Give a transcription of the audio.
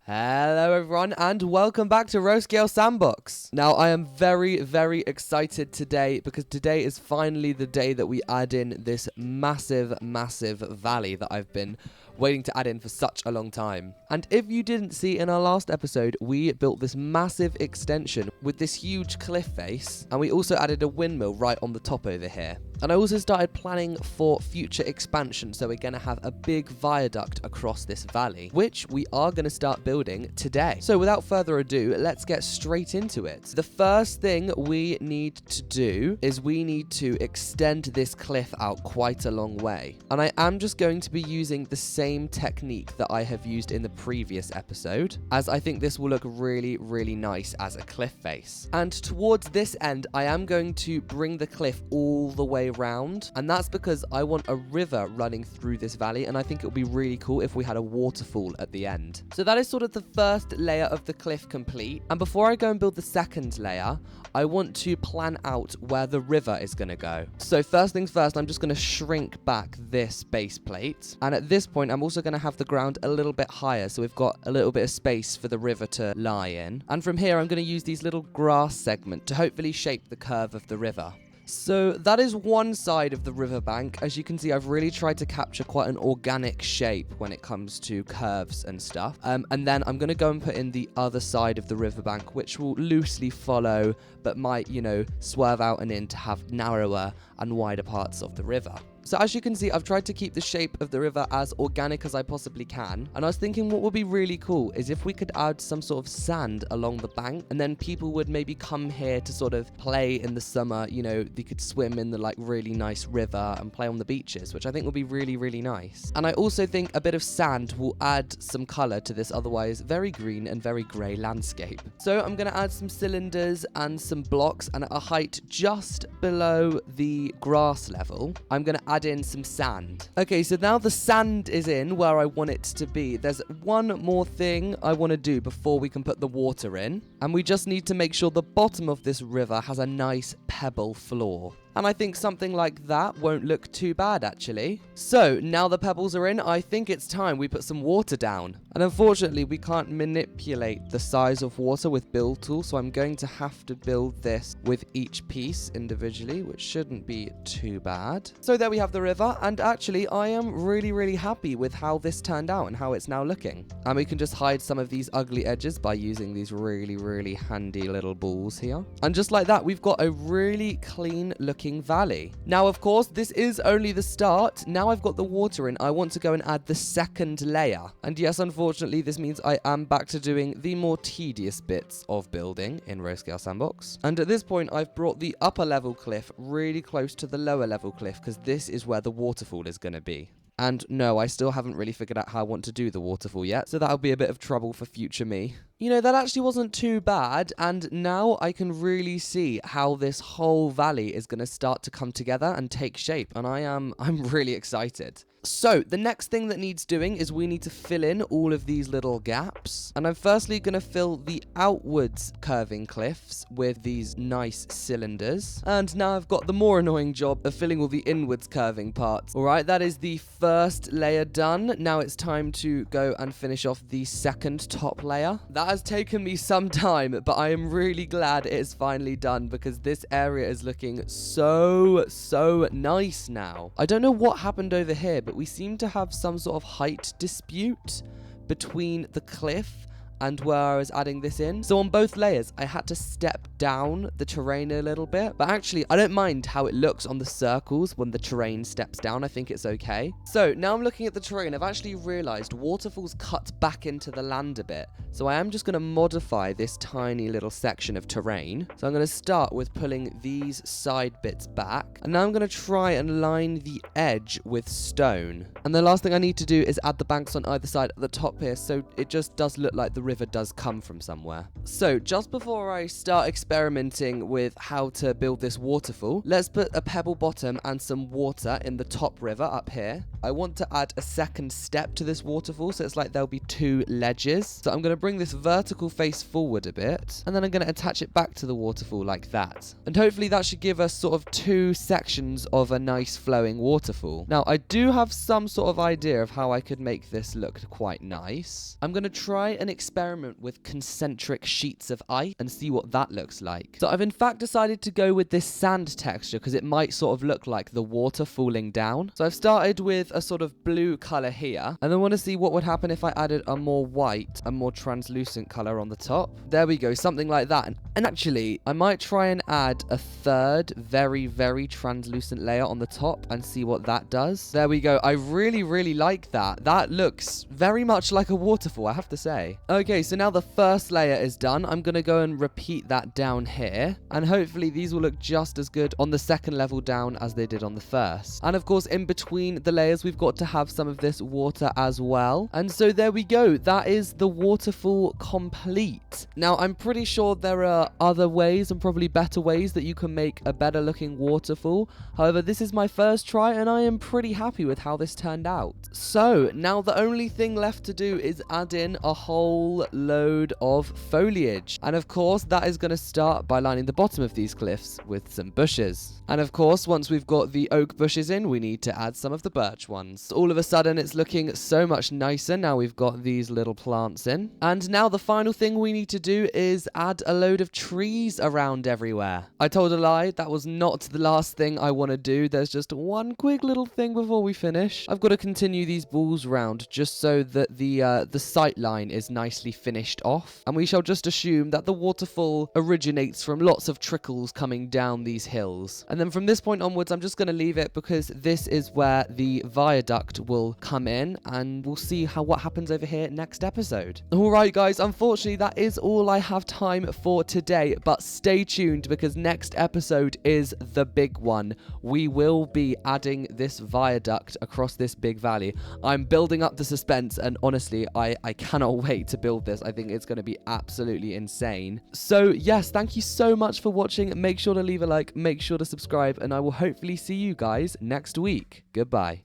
Hello everyone and welcome back to Roscale Sandbox. Now I am very, very excited today because today is finally the day that we add in this massive valley that I've been waiting to add in for such a long time. And if you didn't see in our last episode, we built this massive extension with this huge cliff face, and we also added a windmill right on the top over here. And I also started planning for future expansion, so we're going to have a big viaduct across this valley, which we are going to start building today. So without further ado, let's get straight into it. The first thing we need to do is we need to extend this cliff out quite a long way. And I am just going to be using the same technique that I have used in the previous episode, as I think this will look really, really nice as a cliff face. And towards this end, I am going to bring the cliff all the way around, and that's because I want a river running through this valley, and I think it would be really cool if we had a waterfall at the end. So that is sort of the first layer of the cliff complete, and before I go and build the second layer, I want to plan out where the river is going to go. So first things first, I'm just going to shrink back this base plate, and at this point I'm also going to have the ground a little bit higher, so we've got a little bit of space for the river to lie in. And from here I'm going to use these little grass segments to hopefully shape the curve of the river. So that is one side of the riverbank. As you can see, I've really tried to capture quite an organic shape when it comes to curves and stuff. And then I'm going to go and put in the other side of the riverbank, which will loosely follow, but might, swerve out and in to have narrower and wider parts of the river. So as you can see, I've tried to keep the shape of the river as organic as I possibly can. And I was thinking what would be really cool is if we could add some sort of sand along the bank, and then people would maybe come here to sort of play in the summer. They could swim in the really nice river and play on the beaches, which I think would be really, really nice. And I also think a bit of sand will add some color to this otherwise very green and very gray landscape. So I'm going to add some cylinders and some blocks, and at a height just below the grass level, I'm going to add in some sand. Okay, so now the sand is in where I want it to be. There's one more thing I want to do before we can put the water in, and we just need to make sure the bottom of this river has a nice pebble floor. And I think something like that won't look too bad, actually. So, now the pebbles are in, I think it's time we put some water down. And unfortunately, we can't manipulate the size of water with build tools, so I'm going to have to build this with each piece individually, which shouldn't be too bad. So there we have the river, and actually, I am really, really happy with how this turned out and how it's now looking. And we can just hide some of these ugly edges by using these really, really handy little balls here. And just like that, we've got a really clean looking valley. Now, of course, this is only the start. Now I've got the water in, I want to go and add the second layer. And yes, unfortunately, this means I am back to doing the more tedious bits of building in Roscale Sandbox. And at this point, I've brought the upper level cliff really close to the lower level cliff because this is where the waterfall is going to be. And no, I still haven't really figured out how I want to do the waterfall yet, so that'll be a bit of trouble for future me. That actually wasn't too bad, and now I can really see how this whole valley is going to start to come together and take shape, and I'm really excited. So, the next thing that needs doing is we need to fill in all of these little gaps. And I'm firstly going to fill the outwards curving cliffs with these nice cylinders. And now I've got the more annoying job of filling all the inwards curving parts. Alright, that is the first layer done. Now it's time to go and finish off the second top layer. That has taken me some time, but I am really glad it is finally done because this area is looking so nice now. I don't know what happened over here, but we seem to have some sort of height dispute between the cliff and where I was adding this in. So on both layers, I had to step down the terrain a little bit. But actually, I don't mind how it looks on the circles when the terrain steps down. I think it's okay. So now I'm looking at the terrain. I've actually realized waterfalls cut back into the land a bit. So I am just going to modify this tiny little section of terrain. So I'm going to start with pulling these side bits back. And now I'm going to try and line the edge with stone. And the last thing I need to do is add the banks on either side at the top here. So it just does look like the river does come from somewhere. So just before I start experimenting experimenting with how to build this waterfall. Let's put a pebble bottom and some water in the top river up here. I want to add a second step to this waterfall, so it's like there'll be 2 ledges. So I'm going to bring this vertical face forward a bit, and then I'm going to attach it back to the waterfall like that. And hopefully that should give us sort of 2 sections of a nice flowing waterfall. Now, I do have some sort of idea of how I could make this look quite nice. I'm going to try and experiment with concentric sheets of ice and see what that looks like. So I've in fact decided to go with this sand texture because it might sort of look like the water falling down. So I've started with a sort of blue color here, and I want to see what would happen if I added a more white, a more translucent color on the top. There we go, something like that. And actually, I might try and add a third very, very translucent layer on the top and see what that does. There we go. I really like that. That looks very much like a waterfall, I have to say. Okay, so now the first layer is done. I'm going to go and repeat that down here, and hopefully these will look just as good on the second level down as they did on the first. And of course, in between the layers, we've got to have some of this water as well. And so there we go. That is the waterfall complete. Now, I'm pretty sure there are other ways and probably better ways that you can make a better looking waterfall. However, this is my first try and I am pretty happy with how this turned out. So now the only thing left to do is add in a whole load of foliage. And of course, that is going to start by lining the bottom of these cliffs with some bushes. And of course, once we've got the oak bushes in, we need to add some of the birch ones. All of a sudden, it's looking so much nicer now we've got these little plants in. And now the final thing we need to do is add a load of trees around everywhere. I told a lie, that was not the last thing I want to do. There's just one quick little thing before we finish. I've got to continue these balls round just so that the sight line is nicely finished off. And we shall just assume that the waterfall originates from lots of trickles coming down these hills. And then from this point onwards, I'm just going to leave it because this is where the viaduct will come in, and we'll see what happens over here next episode. Alright guys, unfortunately that is all I have time for today, but stay tuned because next episode is the big one. We will be adding this viaduct across this big valley. I'm building up the suspense, and honestly, I cannot wait to build this. I think it's going to be absolutely insane. So yes, thank you so much for watching. Make sure to leave a like, make sure to subscribe, and I will hopefully see you guys next week. Goodbye.